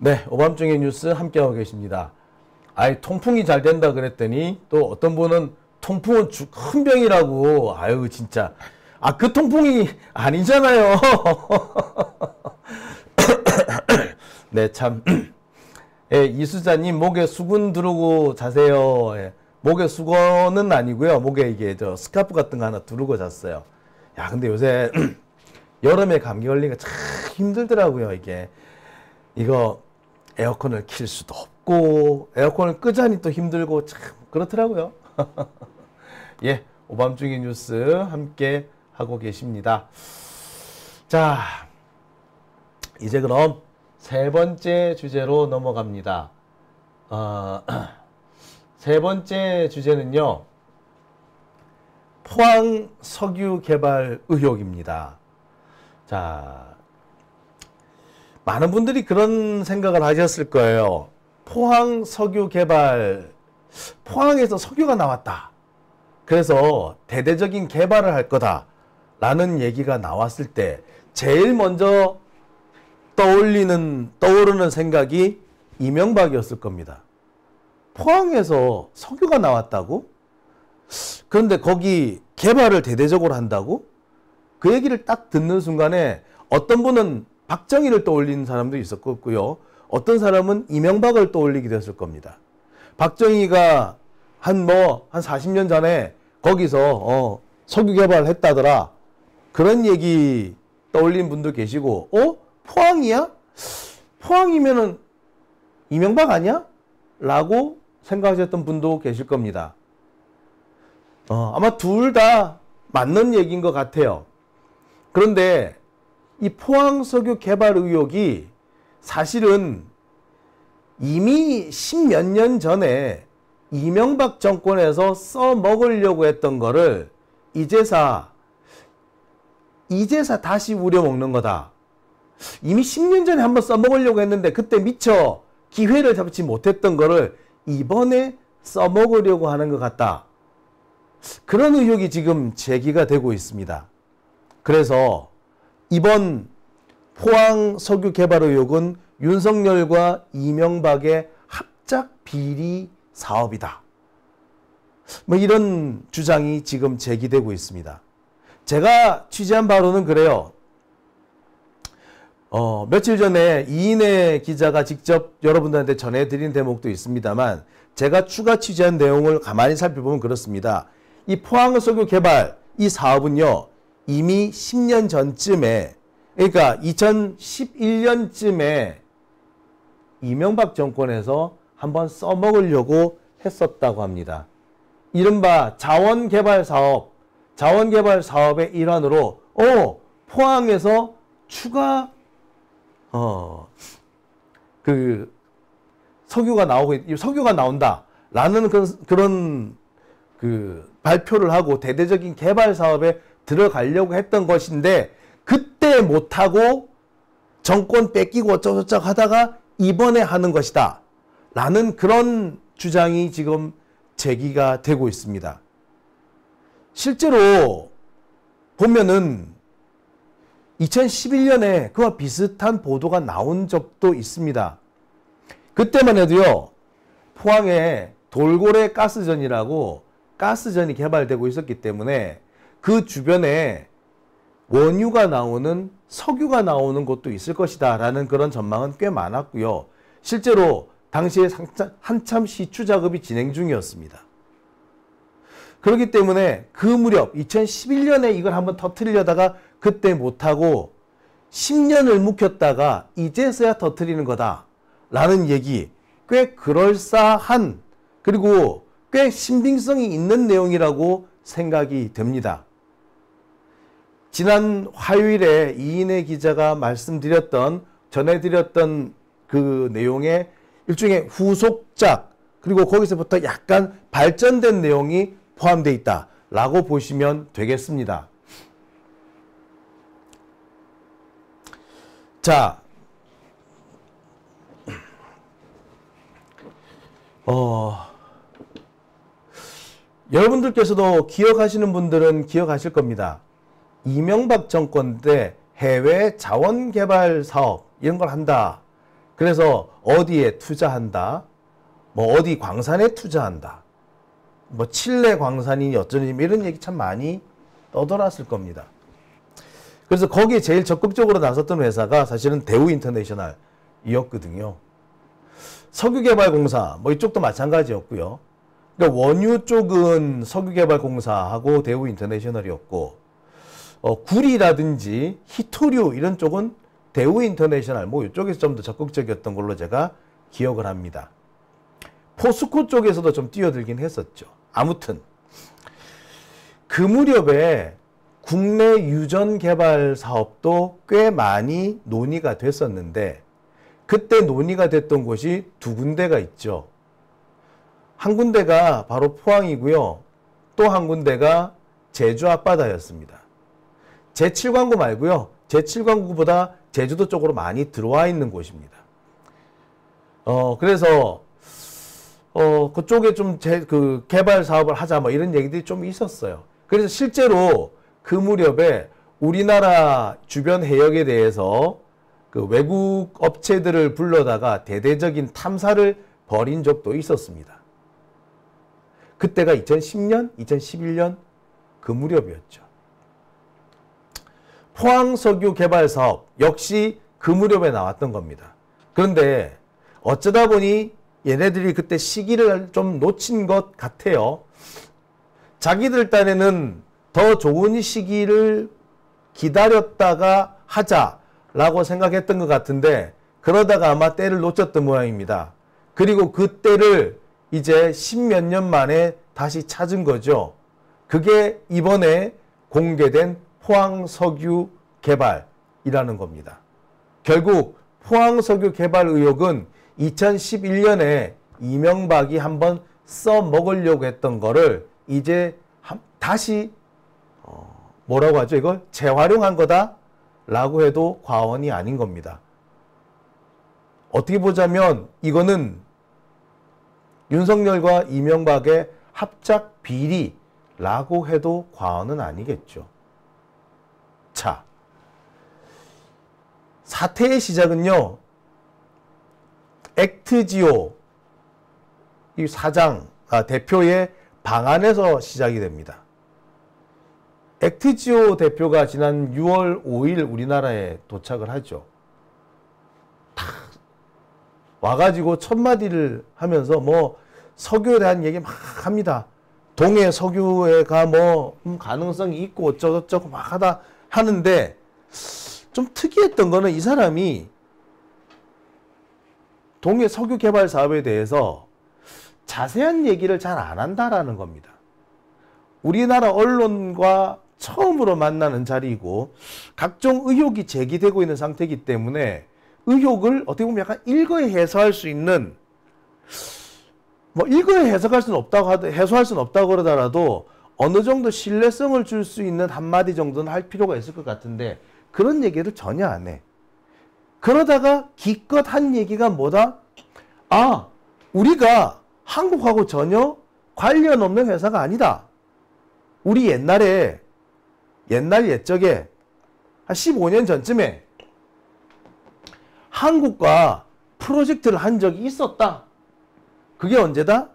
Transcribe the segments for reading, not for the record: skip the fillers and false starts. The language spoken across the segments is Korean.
네, 오밤중의 뉴스 함께하고 계십니다. 아이, 통풍이 잘 된다 그랬더니 또 어떤 분은 통풍은 큰 병이라고. 아유, 진짜. 아, 그 통풍이 아니잖아요. 네, 참. 예, 이수자님, 목에 수건 두르고 자세요. 예, 목에 수건은 아니고요. 목에 이게 스카프 같은 거 하나 두르고 잤어요. 야, 근데 요새 여름에 감기 걸리기가 참 힘들더라고요, 이게. 이거 에어컨을 킬 수도 없고, 에어컨을 끄자니 또 힘들고, 참, 그렇더라고요. 예, 오밤중의 뉴스 함께 하고 계십니다. 자, 이제 그럼 세 번째 주제로 넘어갑니다. 세 번째 주제는요, 포항 석유 개발 의혹입니다. 자, 많은 분들이 그런 생각을 하셨을 거예요. 포항 석유 개발, 포항에서 석유가 나왔다. 그래서 대대적인 개발을 할 거다. 라는 얘기가 나왔을 때 제일 먼저 떠오르는 생각이 이명박이었을 겁니다. 포항에서 석유가 나왔다고? 그런데 거기 개발을 대대적으로 한다고? 그 얘기를 딱 듣는 순간에 어떤 분은 박정희를 떠올리는 사람도 있었고요. 어떤 사람은 이명박을 떠올리기도 했을 겁니다. 박정희가 한 40년 전에 거기서 석유 개발을 했다더라. 그런 얘기 떠올린 분도 계시고, 포항이야? 포항이면은 이명박 아니야? 라고 생각하셨던 분도 계실 겁니다. 아마 둘 다 맞는 얘기인 것 같아요. 그런데 이 포항 석유 개발 의혹이 사실은 이미 십몇 년 전에 이명박 정권에서 써먹으려고 했던 거를 이제사 다시 우려먹는 거다. 이미 10년 전에 한번 써먹으려고 했는데 그때 미처 기회를 잡지 못했던 거를 이번에 써먹으려고 하는 것 같다. 그런 의혹이 지금 제기가 되고 있습니다. 그래서 이번 포항 석유 개발 의혹은 윤석열과 이명박의 합작 비리 사업이다. 이런 주장이 지금 제기되고 있습니다. 제가 취재한 바로는 그래요. 며칠 전에 이인혜 기자가 직접 여러분들한테 전해드린 대목도 있습니다만 제가 추가 취재한 내용을 가만히 살펴보면 그렇습니다. 이 포항 석유 개발 이 사업은요. 이미 10년 전쯤에 그러니까 2011년쯤에 이명박 정권에서 한번 써먹으려고 했었다고 합니다. 이른바 자원개발 사업의 일환으로 포항에서 추가 석유가 나온다라는 그런 발표를 하고 대대적인 개발 사업에 들어가려고 했던 것인데 그때 못하고 정권 뺏기고 어쩌고저쩌고 하다가 이번에 하는 것이다 라는 그런 주장이 지금 제기가 되고 있습니다. 실제로 보면은 2011년에 그와 비슷한 보도가 나온 적도 있습니다. 그때만 해도요, 포항에 돌고래 가스전이라고 가스전이 개발되고 있었기 때문에 그 주변에 원유가 나오는 석유가 나오는 곳도 있을 것이다 라는 그런 전망은 꽤 많았고요. 실제로 당시에 한참 시추 작업이 진행 중이었습니다. 그렇기 때문에 그 무렵 2011년에 이걸 한번 터뜨리려다가 그때 못하고 10년을 묵혔다가 이제서야 터뜨리는 거다 라는 얘기, 꽤 그럴싸한 그리고 꽤 신빙성이 있는 내용이라고 생각이 됩니다. 지난 화요일에 이인혜 기자가 전해드렸던 그 내용의 일종의 후속작 그리고 거기서부터 약간 발전된 내용이 포함되어 있다라고 보시면 되겠습니다. 자, 여러분들께서도 기억하시는 분들은 기억하실 겁니다. 이명박 정권 때 해외 자원개발 사업 이런 걸 한다. 그래서 어디에 투자한다, 뭐 어디 광산에 투자한다, 뭐 칠레 광산이니 어쩌니 이런 얘기 참 많이 떠돌았을 겁니다. 그래서 거기에 제일 적극적으로 나섰던 회사가 사실은 대우인터내셔널이었거든요. 석유개발공사 뭐 이쪽도 마찬가지였고요. 그러니까 원유 쪽은 석유개발공사하고 대우인터내셔널이었고, 구리라든지 히토류 이런 쪽은 대우인터내셔널 뭐 이쪽에서 좀 더 적극적이었던 걸로 제가 기억을 합니다. 포스코 쪽에서도 좀 뛰어들긴 했었죠. 아무튼 그 무렵에 국내 유전 개발 사업도 꽤 많이 논의가 됐었는데, 그때 논의가 됐던 곳이 두 군데가 있죠. 한 군데가 바로 포항이고요. 또 한 군데가 제주 앞바다였습니다. 제7광구 말고요. 제7광구보다 제주도 쪽으로 많이 들어와 있는 곳입니다. 그래서 그쪽에 좀 그 개발 사업을 하자 뭐 이런 얘기들이 좀 있었어요. 그래서 실제로 그 무렵에 우리나라 주변 해역에 대해서 그 외국 업체들을 불러다가 대대적인 탐사를 벌인 적도 있었습니다. 그때가 2010년, 2011년 그 무렵이었죠. 포항석유 개발 사업 역시 그 무렵에 나왔던 겁니다. 그런데 어쩌다 보니 얘네들이 그때 시기를 좀 놓친 것 같아요. 자기들 딴에는 더 좋은 시기를 기다렸다가 하자라고 생각했던 것 같은데, 그러다가 아마 때를 놓쳤던 모양입니다. 그리고 그 때를 이제 10몇 년 만에 다시 찾은 거죠. 그게 이번에 공개된 포항석유 개발이라는 겁니다. 결국 포항석유 개발 의혹은 2011년에 이명박이 한번 써먹으려고 했던 거를 이제 다시 뭐라고 하죠? 이걸 재활용한 거다라고 해도 과언이 아닌 겁니다. 어떻게 보자면 이거는 윤석열과 이명박의 합작 비리라고 해도 과언은 아니겠죠. 자, 사태의 시작은요, 액트지오 이 대표의 방안에서 시작이 됩니다. 액트지오 대표가 지난 6월 5일 우리나라에 도착을 하죠. 탁 와가지고 첫 마디를 하면서 뭐 석유에 대한 얘기 막 합니다. 동해 석유가 뭐 가능성이 있고 어쩌고저쩌고 막 하는데, 좀 특이했던 거는 이 사람이 동해 석유 개발 사업에 대해서 자세한 얘기를 잘 안 한다라는 겁니다. 우리나라 언론과 처음으로 만나는 자리이고 각종 의혹이 제기되고 있는 상태이기 때문에 의혹을 어떻게 보면 약간 일거에 해소할 수 있는, 뭐 일거에 해석할 수는 없다고 해소할 수는 없다고 그러더라도 어느 정도 신뢰성을 줄 수 있는 한마디 정도는 할 필요가 있을 것 같은데, 그런 얘기를 전혀 안 해. 그러다가 기껏 한 얘기가 뭐다? 아, 우리가 한국하고 전혀 관련 없는 회사가 아니다. 우리 옛날에 옛적에 한 15년 전쯤에 한국과 프로젝트를 한 적이 있었다. 그게 언제다?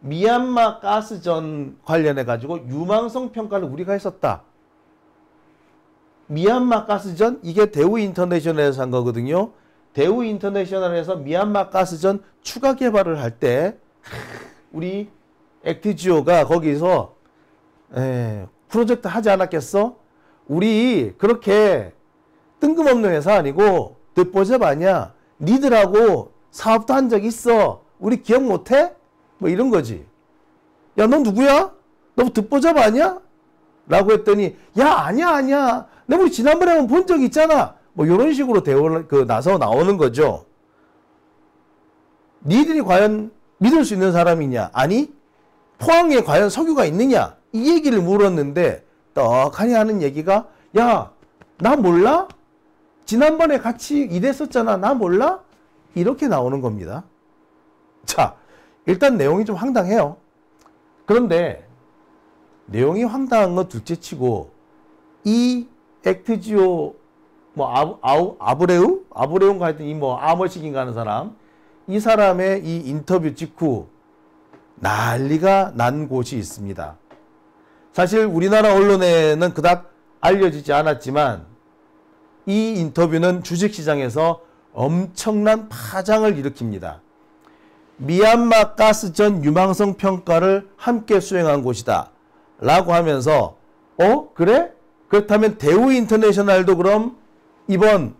미얀마 가스전 관련해 가지고 유망성 평가를 우리가 했었다. 미얀마 가스전, 이게 대우인터내셔널에서 한 거거든요. 대우인터내셔널에서 미얀마 가스전 추가 개발을 할 때 우리 액트지오가 거기서 프로젝트 하지 않았겠어? 우리 그렇게 뜬금없는 회사 아니고 듣보잡 아니야. 니들하고 사업도 한 적 있어. 우리 기억 못해? 뭐 이런 거지. 야, 너 누구야? 너 듣보잡 아니야? 라고 했더니, 야, 아니야. 내가 우리 지난번에 한번 본 적 있잖아. 뭐 이런 식으로 나서 나오는 거죠. 니들이 과연 믿을 수 있는 사람이냐? 아니, 포항에 과연 석유가 있느냐? 이 얘기를 물었는데 떡하니 하는 얘기가, 야, 나 몰라? 지난번에 같이 일했었잖아. 나 몰라? 이렇게 나오는 겁니다. 자, 일단 내용이 좀 황당해요. 그런데 내용이 황당한 건 둘째치고 이 액트지오 뭐 아브레우인가 하여튼 이 뭐 아머식인가 하는 사람, 이 사람의 이 인터뷰 직후 난리가 난 곳이 있습니다. 사실 우리나라 언론에는 그닥 알려지지 않았지만 이 인터뷰는 주식시장에서 엄청난 파장을 일으킵니다. 미얀마 가스전 유망성 평가를 함께 수행한 곳이다 라고 하면서 그래? 그렇다면 대우 인터내셔널도 그럼 이번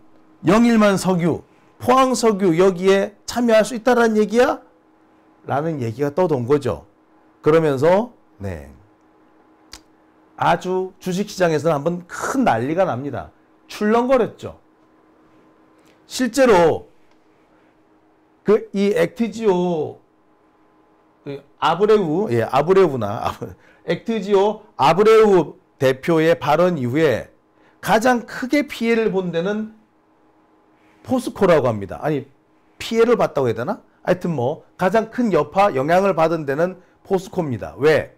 영일만 석유, 포항 석유 여기에 참여할 수 있다라는 얘기야? 라는 얘기가 떠돈 거죠. 그러면서 아주 주식시장에서는 한번 큰 난리가 납니다. 출렁거렸죠. 실제로 이 액티지오 액티지오 아브레우 대표의 발언 이후에 가장 크게 피해를 본 데는 포스코라고 합니다. 아니, 피해를 봤다고 해야 되나? 하여튼 뭐 가장 큰 여파, 영향을 받은 데는 포스코입니다. 왜?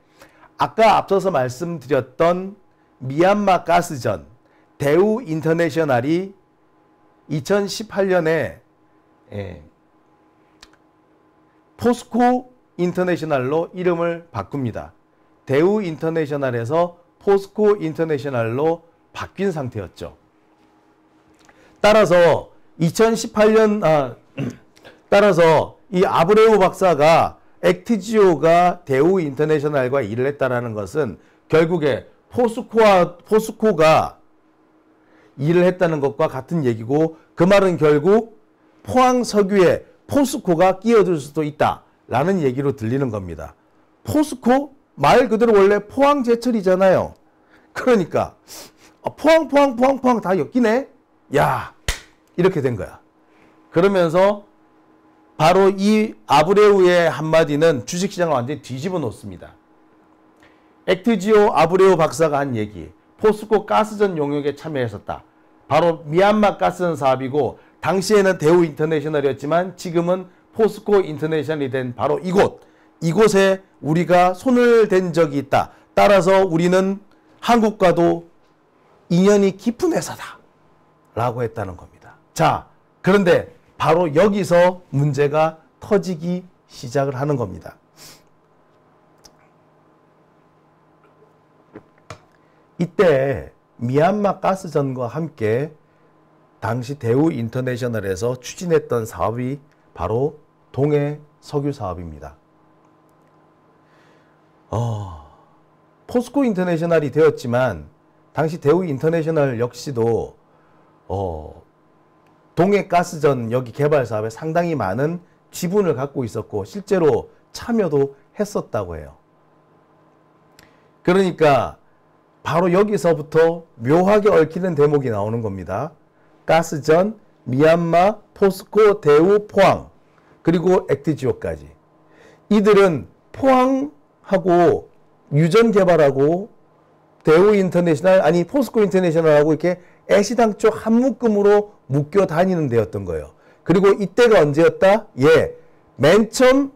아까 앞서서 말씀드렸던 미얀마 가스전 대우 인터내셔널이 2018년에 포스코 인터내셔널로 이름을 바꿉니다. 대우 인터내셔널에서 포스코 인터내셔널로 바뀐 상태였죠. 따라서 2018년 따라서 이 아브레우 박사가 액티지오가 대우 인터내셔널과 일을 했다라는 것은 결국에 포스코가 일을 했다는 것과 같은 얘기고, 그 말은 결국 포항 석유에 포스코가 끼어들 수도 있다라는 얘기로 들리는 겁니다. 포스코 말 그대로 원래 포항 제철이잖아요. 그러니까 포항 다 엮이네. 야, 이렇게 된 거야. 그러면서 바로 이 아브레우의 한마디는 주식시장을 완전히 뒤집어 놓습니다. 액티지오 아브레우 박사가 한 얘기, 포스코 가스전 용역에 참여했었다. 바로 미얀마 가스전 사업이고, 당시에는 대우 인터내셔널이었지만 지금은 포스코 인터내셔널이 된 바로 이곳에 우리가 손을 댄 적이 있다. 따라서 우리는 한국과도 인연이 깊은 회사다 라고 했다는 겁니다. 자, 그런데 바로 여기서 문제가 터지기 시작을 하는 겁니다. 이때 미얀마 가스전과 함께 당시 대우 인터내셔널에서 추진했던 사업이 바로 동해 석유 사업입니다. 포스코 인터내셔널이 되었지만 당시 대우 인터내셔널 역시도 동해 가스전 여기 개발 사업에 상당히 많은 지분을 갖고 있었고 실제로 참여도 했었다고 해요. 그러니까 바로 여기서부터 묘하게 얽히는 대목이 나오는 겁니다. 가스전, 미얀마, 포스코, 대우, 포항, 그리고 액티지오까지. 이들은 포항하고 유전 개발하고 대우 인터내셔널, 아니 포스코 인터내셔널하고 이렇게 애시당초 한 묶음으로 묶여 다니는 데였던 거예요. 그리고 이때가 언제였다? 맨 처음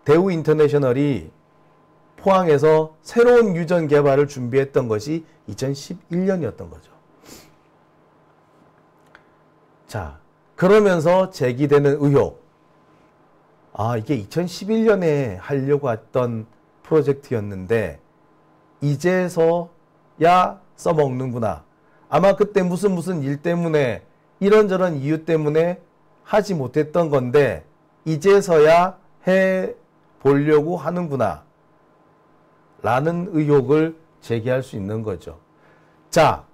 대우 인터내셔널이 포항에서 새로운 유전 개발을 준비했던 것이 2011년이었던 거죠. 자, 그러면서 제기되는 의혹. 이게 2011년에 하려고 했던 프로젝트였는데 이제서야 써먹는구나. 아마 그때 무슨 일 때문에 이런저런 이유 때문에 하지 못했던 건데 이제서야 해보려고 하는구나 라는 의혹을 제기할 수 있는 거죠. 자,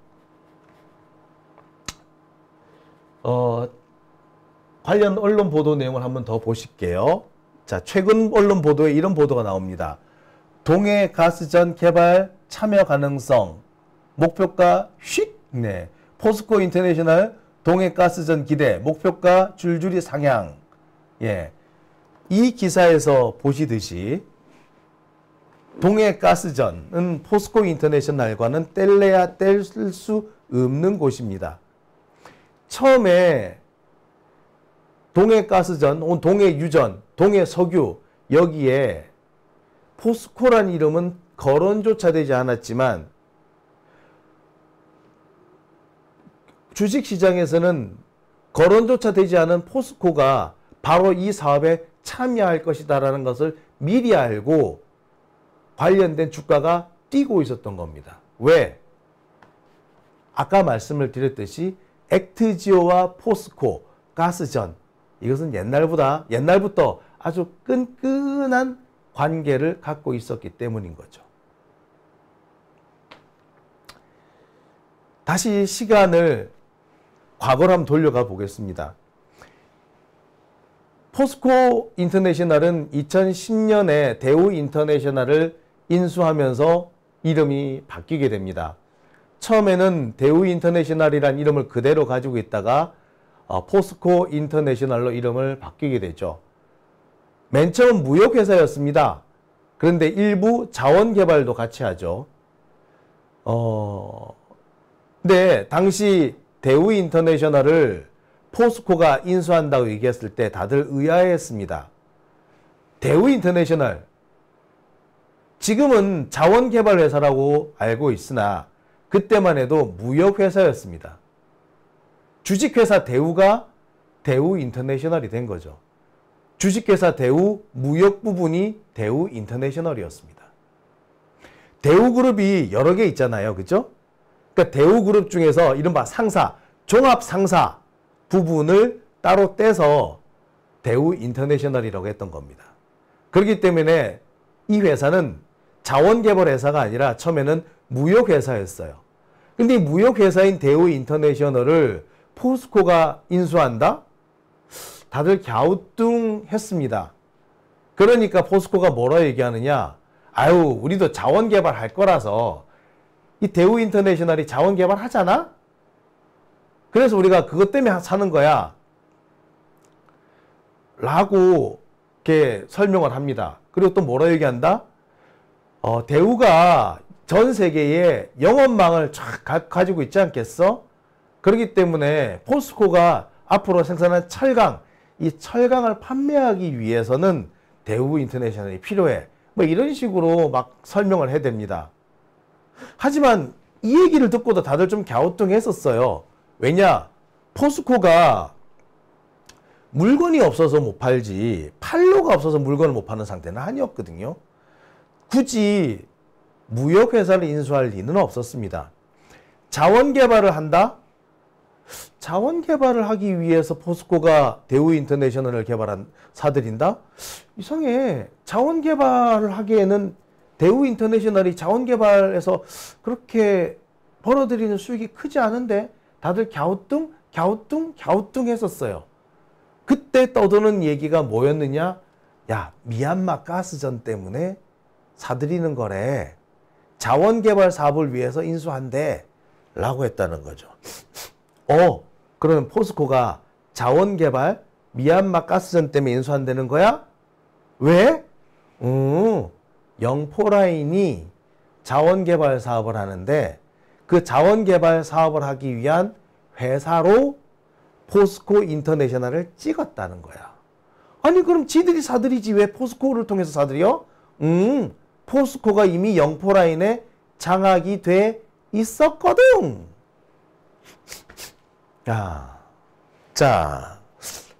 관련 언론 보도 내용을 한번 더 보실게요. 자, 최근 언론 보도에 이런 보도가 나옵니다. 동해 가스전 개발 참여 가능성 목표가 포스코 인터내셔널 동해 가스전 기대 목표가 줄줄이 상향. 이 기사에서 보시듯이 동해 가스전은 포스코 인터내셔널과는 뗄래야 뗄 수 없는 곳입니다. 처음에 동해 가스전, 동해 유전, 동해 석유 여기에 포스코란 이름은 거론조차 되지 않았지만 주식시장에서는 거론조차 되지 않은 포스코가 바로 이 사업에 참여할 것이다라는 것을 미리 알고 관련된 주가가 뛰고 있었던 겁니다. 왜? 아까 말씀을 드렸듯이 액트지오와 포스코, 가스전, 이것은 옛날부터 아주 끈끈한 관계를 갖고 있었기 때문인 거죠. 다시 시간을 과거로 한번 돌려가 보겠습니다. 포스코 인터내셔널은 2010년에 대우 인터내셔널을 인수하면서 이름이 바뀌게 됩니다. 처음에는 대우 인터내셔널이라는 이름을 그대로 가지고 있다가 포스코 인터내셔널로 이름을 바뀌게 되죠. 맨 처음 무역회사였습니다. 그런데 일부 자원개발도 같이 하죠. 근데 당시 대우 인터내셔널을 포스코가 인수한다고 얘기했을 때 다들 의아해했습니다. 대우 인터내셔널, 지금은 자원개발 회사라고 알고 있으나 그때만 해도 무역회사였습니다. 주식회사 대우가 대우 인터내셔널이 된 거죠. 주식회사 대우 무역 부분이 대우 인터내셔널이었습니다. 대우그룹이 여러 개 있잖아요. 그죠? 그러니까 대우그룹 중에서 이른바 상사, 종합상사 부분을 따로 떼서 대우 인터내셔널이라고 했던 겁니다. 그렇기 때문에 이 회사는 자원개발 회사가 아니라 처음에는 무역회사였어요. 근데 이 무역회사인 대우 인터내셔널을 포스코가 인수한다? 다들 갸우뚱했습니다. 그러니까 포스코가 뭐라 얘기하느냐? 아유, 우리도 자원개발 할 거라서 이 대우 인터내셔널이 자원개발 하잖아? 그래서 우리가 그것 때문에 사는 거야. 라고 이렇게 설명을 합니다. 그리고 또 뭐라 얘기한다? 대우가 전 세계에 영업망을 쫙 가지고 있지 않겠어? 그렇기 때문에 포스코가 앞으로 생산한 철강, 이 철강을 판매하기 위해서는 대우 인터내셔널이 필요해. 뭐 이런 식으로 막 설명을 해댑니다. 하지만 이 얘기를 듣고도 다들 좀 갸우뚱했었어요. 왜냐? 포스코가 물건이 없어서 못 팔지 판로가 없어서 물건을 못 파는 상태는 아니었거든요. 굳이 무역회사를 인수할 리는 없었습니다. 자원개발을 한다? 자원개발을 하기 위해서 포스코가 대우 인터내셔널을 사들인다? 이상해. 자원개발을 하기에는 대우 인터내셔널이 자원개발에서 그렇게 벌어들이는 수익이 크지 않은데 다들 갸우뚱 했었어요. 그때 떠도는 얘기가 뭐였느냐? 야, 미얀마 가스전 때문에 사들이는 거래. 자원개발 사업을 위해서 인수한대. 라고 했다는 거죠. 그러면 포스코가 자원개발, 미얀마 가스전 때문에 인수한다는 거야? 왜? 영포라인이 자원개발 사업을 하는데 그 자원개발 사업을 하기 위한 회사로 포스코 인터내셔널을 찍었다는 거야. 아니 그럼 지들이 사들이지 왜 포스코를 통해서 사들여? 포스코가 이미 영포라인에 장악이 돼 있었거든. 자,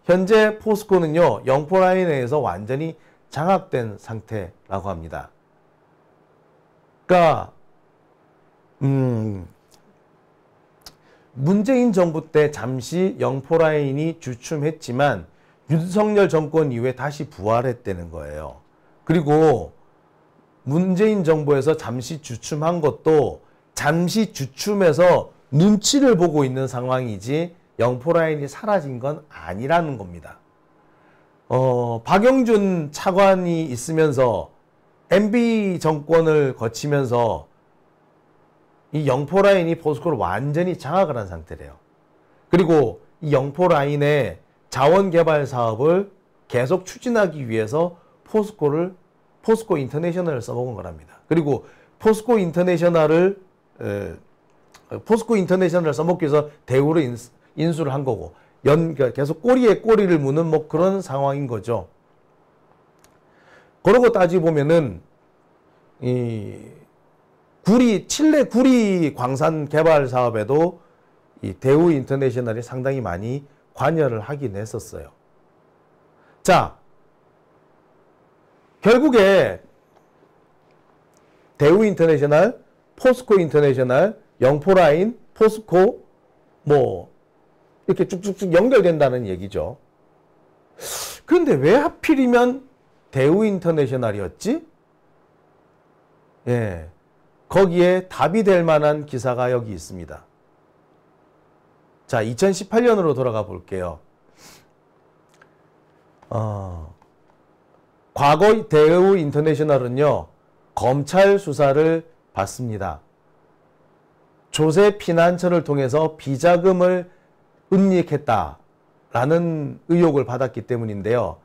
현재 포스코는요, 영포라인에서 완전히 장악된 상태라고 합니다. 그러니까 문재인 정부 때 잠시 영포라인이 주춤했지만 윤석열 정권 이후에 다시 부활했다는 거예요. 그리고 문재인 정부에서 잠시 주춤한 것도 잠시 주춤해서 눈치를 보고 있는 상황이지 영포라인이 사라진 건 아니라는 겁니다. 박영준 차관이 있으면서 MB 정권을 거치면서 이 영포라인이 포스코를 완전히 장악을 한 상태래요. 그리고 이 영포라인의 자원개발 사업을 계속 추진하기 위해서 포스코 인터내셔널을 써먹은 거랍니다. 그리고 포스코 인터내셔널을 써먹기 위해서 대우를 인수를 한 거고, 그러니까 계속 꼬리에 꼬리를 무는 뭐 그런 상황인 거죠. 그러고 따지고 보면은, 칠레 구리 광산 개발 사업에도 이 대우 인터내셔널이 상당히 많이 관여를 하긴 했었어요. 자, 결국에 대우 인터내셔널, 포스코 인터내셔널, 영포라인, 포스코 뭐 이렇게 쭉쭉쭉 연결된다는 얘기죠. 그런데 왜 하필이면 대우 인터내셔널이었지? 예, 거기에 답이 될 만한 기사가 여기 있습니다. 자, 2018년으로 돌아가 볼게요. 과거 대우 인터내셔널은요, 검찰 수사를 받습니다. 조세 피난처를 통해서 비자금을 은닉했다라는 의혹을 받았기 때문인데요.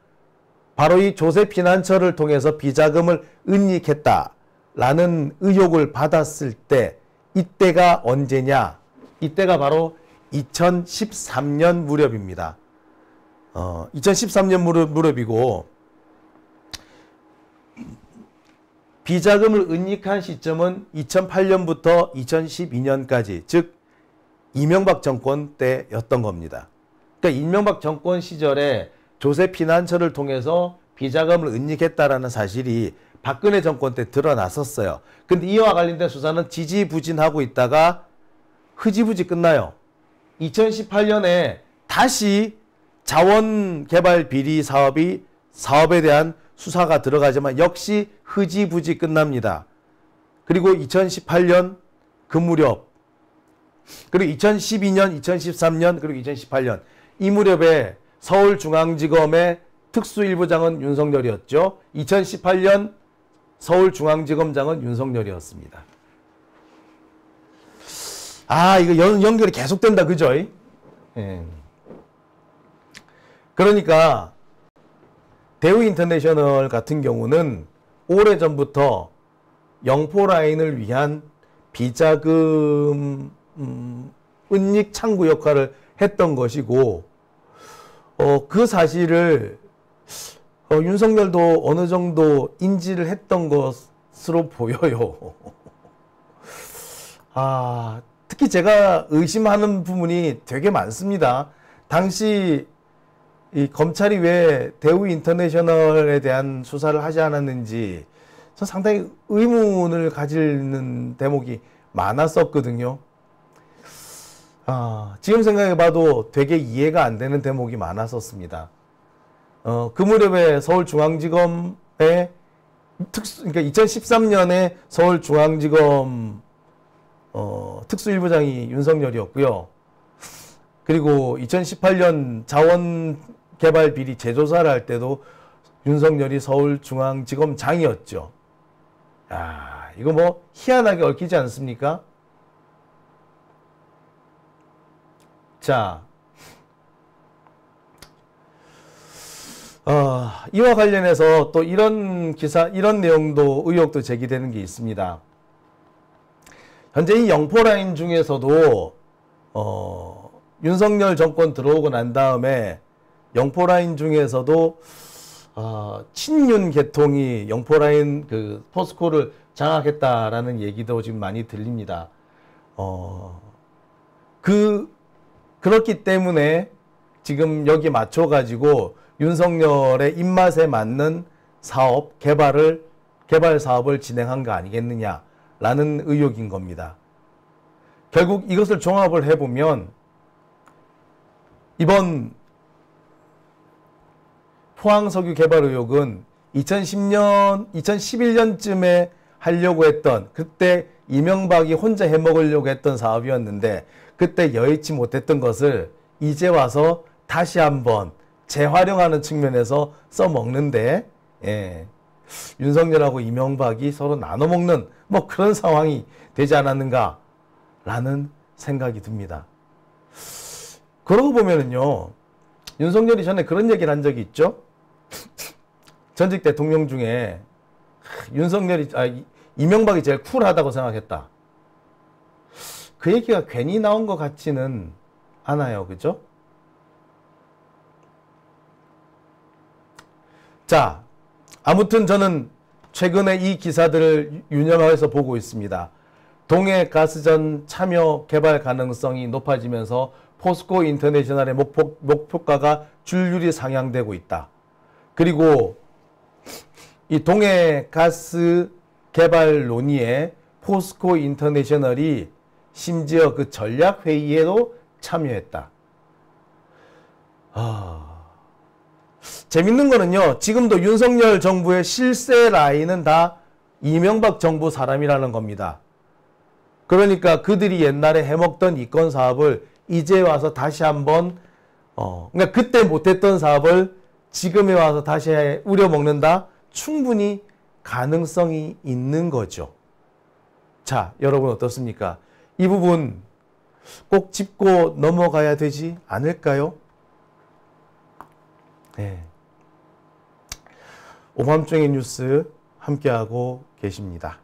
바로 이 조세 피난처를 통해서 비자금을 은닉했다라는 의혹을 받았을 때 이때가 언제냐? 이때가 바로 2013년 무렵입니다. 2013년 무렵이고 비자금을 은닉한 시점은 2008년부터 2012년까지, 즉 이명박 정권 때였던 겁니다. 그러니까 이명박 정권 시절에 조세 피난처를 통해서 비자금을 은닉했다라는 사실이 박근혜 정권 때 드러났었어요. 근데 이와 관련된 수사는 지지부진하고 있다가 흐지부지 끝나요. 2018년에 다시 자원개발 비리 사업에 대한 수사가 들어가지만 역시 흐지부지 끝납니다. 그리고 2018년 그 무렵, 그리고 2012년, 2013년, 그리고 2018년 이 무렵에 서울중앙지검의 특수일부장은 윤석열이었죠. 2018년 서울중앙지검장은 윤석열이었습니다. 아, 이거 연결이 계속된다, 그죠? 예. 그러니까 대우 인터내셔널 같은 경우는 오래전부터 영포라인을 위한 비자금 은닉 창구 역할을 했던 것이고, 그 사실을 윤석열도 어느 정도 인지를 했던 것으로 보여요. 아, 특히 제가 의심하는 부분이 되게 많습니다. 당시 이 검찰이 왜 대우 인터내셔널에 대한 수사를 하지 않았는지 저 상당히 의문을 가지는 대목이 많았었거든요. 지금 생각해봐도 되게 이해가 안 되는 대목이 많았었습니다. 그 무렵에 서울중앙지검의 그러니까 2013년에 서울중앙지검 특수일부장이 윤석열이었고요. 그리고 2018년 자원개발 비리 재조사를 할 때도 윤석열이 서울중앙지검장이었죠. 야, 이거 뭐 희한하게 얽히지 않습니까? 자, 이와 관련해서 또 이런 기사, 이런 내용도 의혹도 제기되는 게 있습니다. 현재 이 영포라인 중에서도 윤석열 정권 들어오고 난 다음에 영포라인 중에서도 친윤 계통이 영포라인 그 포스코를 장악했다라는 얘기도 지금 많이 들립니다. 그렇기 때문에 지금 여기 맞춰가지고 윤석열의 입맛에 맞는 개발 사업을 진행한 거 아니겠느냐라는 의혹인 겁니다. 결국 이것을 종합을 해보면 이번 포항석유 개발 의혹은 2011년쯤에 하려고 했던, 그때 이명박이 혼자 해먹으려고 했던 사업이었는데 그때 여의치 못했던 것을 이제 와서 다시 한번 재활용하는 측면에서 써먹는데, 예, 윤석열하고 이명박이 서로 나눠먹는 뭐 그런 상황이 되지 않았는가 라는 생각이 듭니다. 그러고 보면은요, 윤석열이 전에 그런 얘기를 한 적이 있죠. 전직 대통령 중에 이명박이 제일 쿨하다고 생각했다. 그 얘기가 괜히 나온 것 같지는 않아요. 그죠? 자, 아무튼 저는 최근에 이 기사들을 유념해서 보고 있습니다. 동해 가스전 참여 개발 가능성이 높아지면서 포스코 인터내셔널의 목표가가 줄줄이 상향되고 있다. 그리고 이 동해 가스 개발 논의에 포스코 인터내셔널이 심지어 그 전략 회의에도 참여했다. 재밌는 거는요, 지금도 윤석열 정부의 실세 라인은 다 이명박 정부 사람이라는 겁니다. 그러니까 그들이 옛날에 해먹던 이권 사업을 이제 와서 다시 한번 그러니까 그때 못했던 사업을 지금에 와서 다시 우려먹는다? 충분히 가능성이 있는 거죠. 자, 여러분 어떻습니까? 이 부분 꼭 짚고 넘어가야 되지 않을까요? 네. 오밤중의 뉴스 함께하고 계십니다.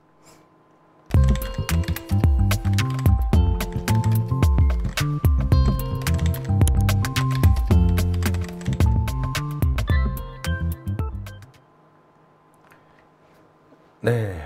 네.